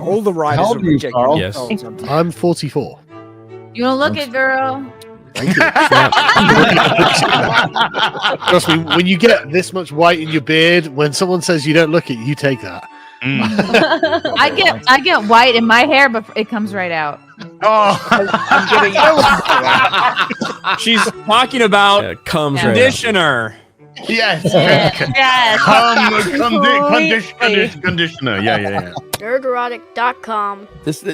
All the writers How are old are you, rejecting Carl? Yes. sometimes. I'm 44. You don't look it, girl. Thank you. Trust me, when you get this much white in your beard, when someone says you don't look it, you take that. I get white in my hair, but it comes right out. I'm getting She's talking about It comes right out. conditioner. Yes. Yes. Conditioner. Yeah. Nerdrotic.com.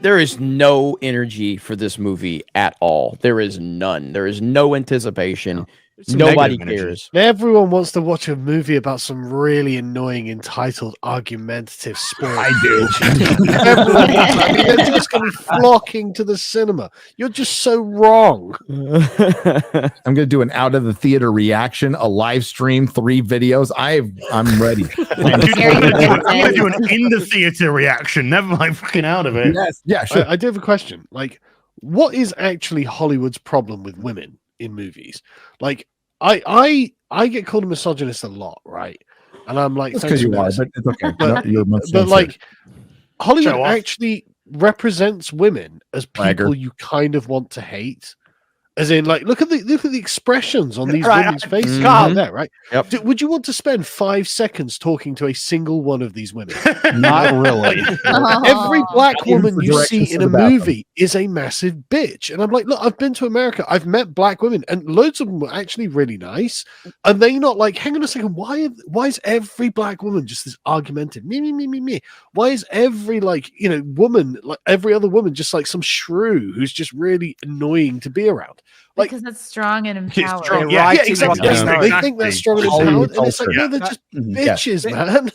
There is no energy for this movie at all. There is none. There is no anticipation. Some Nobody negative energy. cares. Everyone wants to watch a movie about some really annoying, entitled, argumentative sport. I do. Everyone wants that. I mean, they're just going to be flocking to the cinema. You're just so wrong. I'm going to do an out of the theater reaction, a live stream, 3 videos. I'm ready. I'm going to do an in the theater reaction. Never mind fucking out of it. Yes, yeah, sure. I do have a question. Like, what is actually Hollywood's problem with women in movies? Like, I get called a misogynist a lot, right? And I'm like, That's because you are, but it's okay. But, You're but like, Hollywood Show off. actually represents women as people Bragger. you kind of want to hate. As in, like, look at the expressions on these Right, women's faces. Carl. There, right? Yep. Would you want to spend 5 seconds talking to a single one of these women? not really. Every black Not even woman for you directions see in to a the bathroom. movie is a massive bitch. And I'm like, look, I've been to America. I've met black women, and loads of them were actually really nice. And they not like, hang on a second, why is every black woman just this argumentative? Me? Why is every, like, you know, woman, like every other woman, just like some shrew who's just really annoying to be around? Like, Because it's strong and It's empowered. strong, Yeah, yeah, right, exactly. yeah. They think they're strong and Hollywood empowered, and it's like, culture. no, they're just Yes. bitches, man.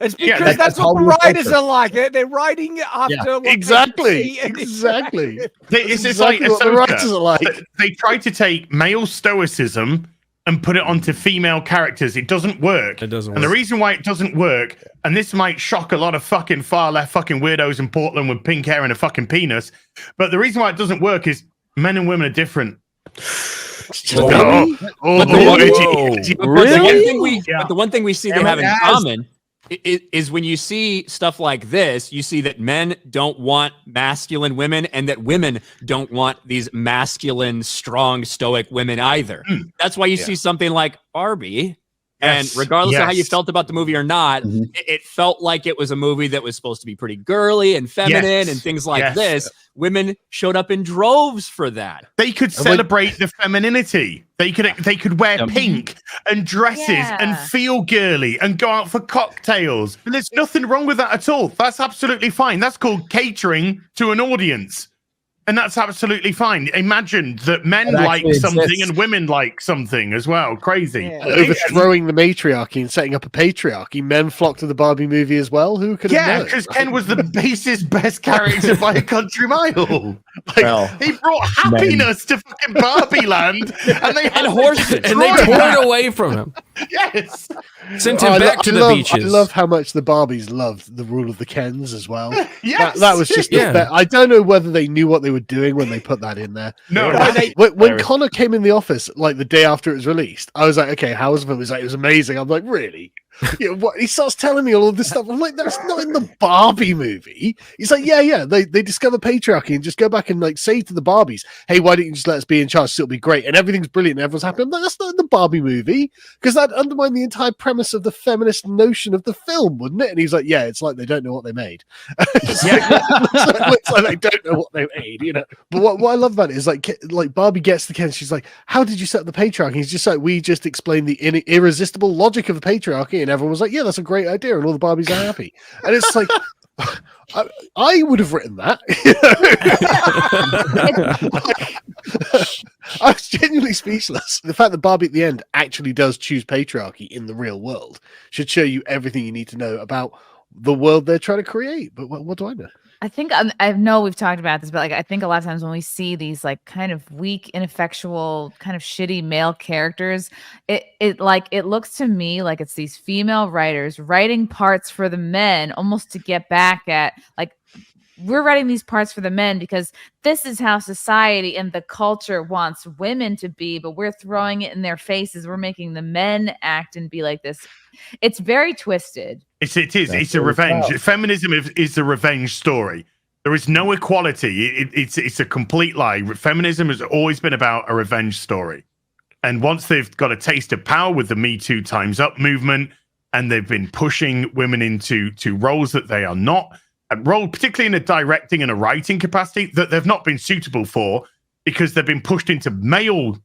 It's Yeah, because that's what the Hollywood writers culture. are like. They're writing after what they Exactly. see, and Exactly. It's exactly like what the Ahsoka. writers are like. They try to take male stoicism and put it onto female characters. It doesn't work. It doesn't And the work. reason why it doesn't work, and this might shock a lot of fucking far left fucking weirdos in Portland with pink hair and a fucking penis, but the reason why it doesn't work is men and women are different. Really? But the one thing we see they have in Yes. common is when you see stuff like this, you see that men don't want masculine women and that women don't want these masculine, strong, stoic women either. That's why you see something like Barbie. And Yes. regardless of how you Yes. felt about the movie or not, Mhm. it felt like it was a movie that was supposed to be pretty girly and feminine Yes. and things like Yes. this. Women showed up in droves for that. They could celebrate the femininity. They could wear pink and dresses and Yeah. feel girly and go out for cocktails. And there's nothing wrong with that at all. That's absolutely fine. That's called catering to an audience. And that's absolutely fine. Imagine that men It like actually something exists. and women like something as well. Crazy. Yeah. Overthrowing the matriarchy and setting up a patriarchy. Men flock to the Barbie movie as well. Who could have Yeah, known? because Ken was the basest, best character by a country mile. Like, Well, he brought happiness to fucking Barbie land, and they had And horses. And they destroy tore that. it away from him. Yes. Sent Oh, him back to the beaches. I love how much the Barbies loved the rule of the Kens as well. Yes. That was just Yeah. I don't know whether they knew what they were doing when they put that in there. No, When Connor came in the office like the day after it was released, I was like, okay, how was it? He was like, it was amazing. I'm like, really? You know, what? He starts telling me all of this stuff. I'm like, that's not in the Barbie movie. He's like, yeah. They discover patriarchy and just go back and like say to the Barbies, hey, why don't you just let us be in charge? It'll be great. And everything's brilliant. And everyone's happy. I'm like, that's not in the Barbie movie because that undermined the entire premise of the feminist notion of the film, wouldn't it? And he's like, yeah, it's like they don't know what they made. It's looks like they don't know what they made, you know. But what I love about it is like Barbie gets the Ken. She's like, how did you set up the patriarchy? He's just like, we just explained the irresistible logic of the patriarchy, and everyone was like, yeah, that's a great idea, and all the Barbies are happy. And it's like, I would have written that. I was genuinely speechless. The fact that Barbie at the end actually does choose patriarchy in the real world should show you everything you need to know about the world they're trying to create. But what do I know? I think I know we've talked about this, but like I think a lot of times when we see these like kind of weak, ineffectual, kind of shitty male characters, it looks to me like it's these female writers writing parts for the men, almost to get back at like we're writing these parts for the men because this is how society and the culture wants women to be, but we're throwing it in their faces. We're making the men act and be like this. It's very twisted. It is. That's It's a what it's revenge. about. Feminism is a revenge story. There is no equality. It's a complete lie. Feminism has always been about a revenge story. And once they've got a taste of power with the Me Too Time's Up movement, and they've been pushing women into roles that they are not, particularly in a directing and a writing capacity, that they've not been suitable for, because they've been pushed into male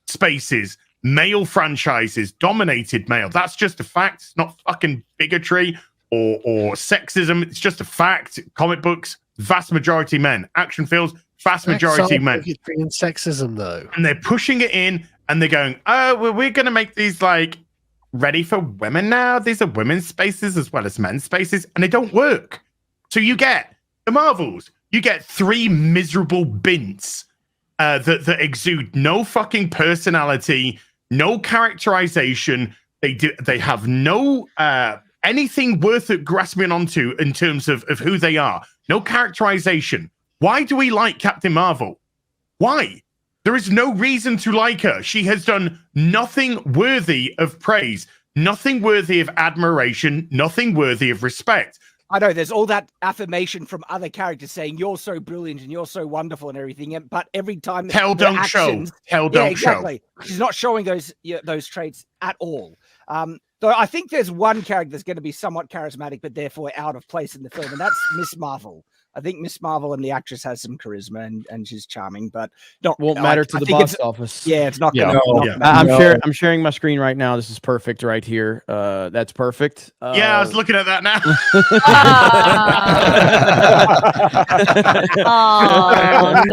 spaces, male franchises, dominated male. That's just a fact. It's not fucking bigotry or sexism. It's just a fact. Comic books, vast majority men. Action films, vast majority men. Bigotry and sexism, though. And they're pushing it in, and they're going, oh, well, we're going to make these like ready for women now. These are women's spaces as well as men's spaces, and they don't work. So you get the Marvels. You get 3 miserable bints that exude no fucking personality, no characterization. They have no anything worth grasping onto in terms of who they are. No characterization. Why do we like Captain Marvel? Why? There is no reason to like her. She has done nothing worthy of praise, nothing worthy of admiration, nothing worthy of respect. I know there's all that affirmation from other characters saying you're so brilliant and you're so wonderful and everything, but every time Tell don't show. Tell don't exactly. She's not showing those traits at all. Though I think there's one character that's going to be somewhat charismatic, but therefore out of place in the film, and that's Miss Marvel. I think Miss Marvel and the actress has some charisma and she's charming, but won't matter to the box office. Yeah, it's not Yeah. going to. No. I'm sharing my screen right now. This is perfect right here. That's perfect. Yeah, I was looking at that now. Oh,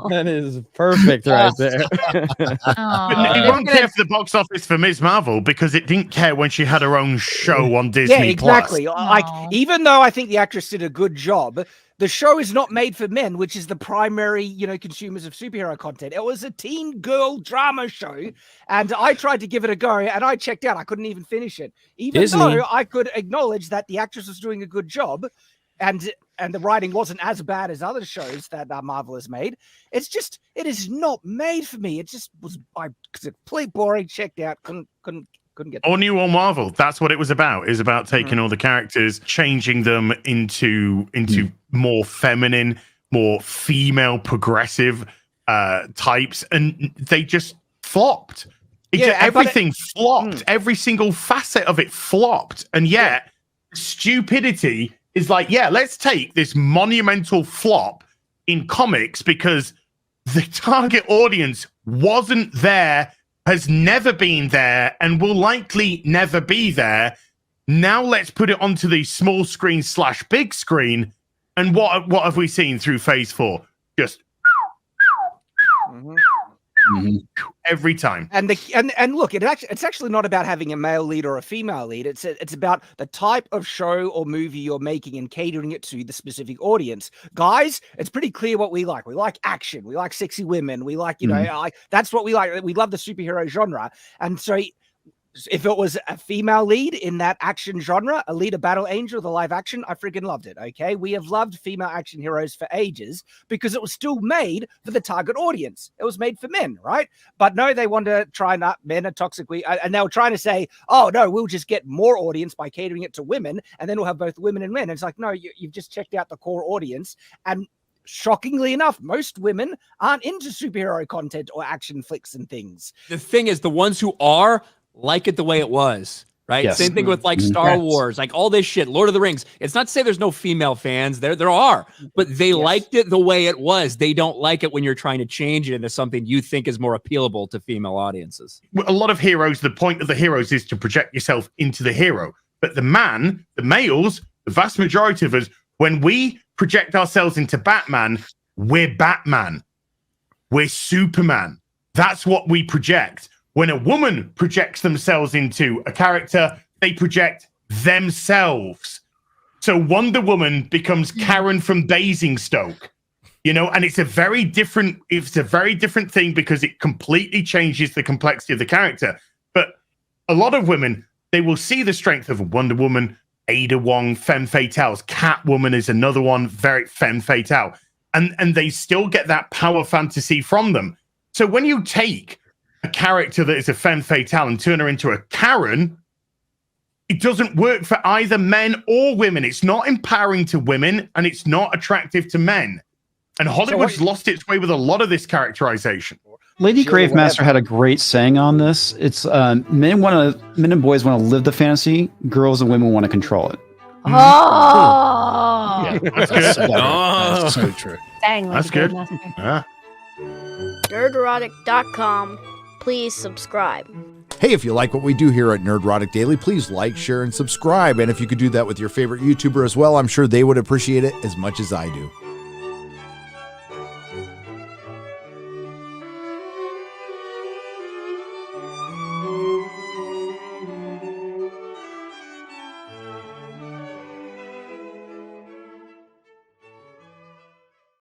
no. That is perfect right there. But it won't care for the box office for Ms. Marvel because it didn't care when she had her own show on Disney+. Yeah, exactly. Like, even though I think the actress did a good job, the show is not made for men, which is the primary, consumers of superhero content. It was a teen girl drama show, and I tried to give it a go, and I checked out. I couldn't even finish it, even though I could acknowledge that the actress was doing a good job, and the writing wasn't as bad as other shows that Marvel has made. It is not made for me. It just was complete boring. Checked out. Couldn't get All new, all Marvel. That's what it was about. It was about taking all the characters, changing them into more feminine, more female progressive types, and they just flopped. Everything flopped. Every single facet of it flopped, and yet stupidity is like, yeah, let's take this monumental flop in comics because the target audience wasn't there, has never been there, and will likely never be there. Now let's put it onto the small screen / big screen. And what have we seen through Phase 4? Just every time. And look, it's actually not about having a male lead or a female lead. It's about the type of show or movie you're making and catering it to the specific audience. Guys, it's pretty clear what we like. We like action. We like sexy women. We like, that's what we like. We love the superhero genre. And so if it was a female lead in that action genre, Alita Battle Angel, the live action, I freaking loved it. Okay. We have loved female action heroes for ages because it was still made for the target audience. It was made for men, right? But no, they want to try and men are toxic. And they were trying to say, oh no, we'll just get more audience by catering it to women. And then we'll have both women and men. And it's like, no, you've just checked out the core audience. And shockingly enough, most women aren't into superhero content or action flicks and things. The thing is, the ones who are like it the way it was, right? Yes. Same thing with like Star Wars, like all this shit, Lord of the Rings. It's not to say there's no female fans. There are, but they liked it the way it was. They don't like it when you're trying to change it into something you think is more appealable to female audiences. A lot of heroes, the point of the heroes is to project yourself into the hero. But the males, the vast majority of us, when we project ourselves into Batman, we're Batman. We're Superman. That's what we project. When a woman projects themselves into a character, they project themselves. So Wonder Woman becomes Karen from Basingstoke, and it's a very different thing because it completely changes the complexity of the character. But a lot of women, they will see the strength of a Wonder Woman, Ada Wong, femme fatales. Catwoman is another one, very femme fatale. And they still get that power fantasy from them. So when you take a character that is a femme fatale and turn her into a Karen, it doesn't work for either men or women. It's not empowering to women, and it's not attractive to men. And Hollywood's lost its way with a lot of this characterization. Lady Gravemaster had a great saying on this. It's men and boys want to live the fantasy, girls and women want to control it. Oh, Yeah, that's good. That's so true. Dang, That's good. Yeah. Nerdrotic.com. Please subscribe. Hey, if you like what we do here at Nerdrotic Daily, please like, share, and subscribe. And if you could do that with your favorite YouTuber as well, I'm sure they would appreciate it as much as I do.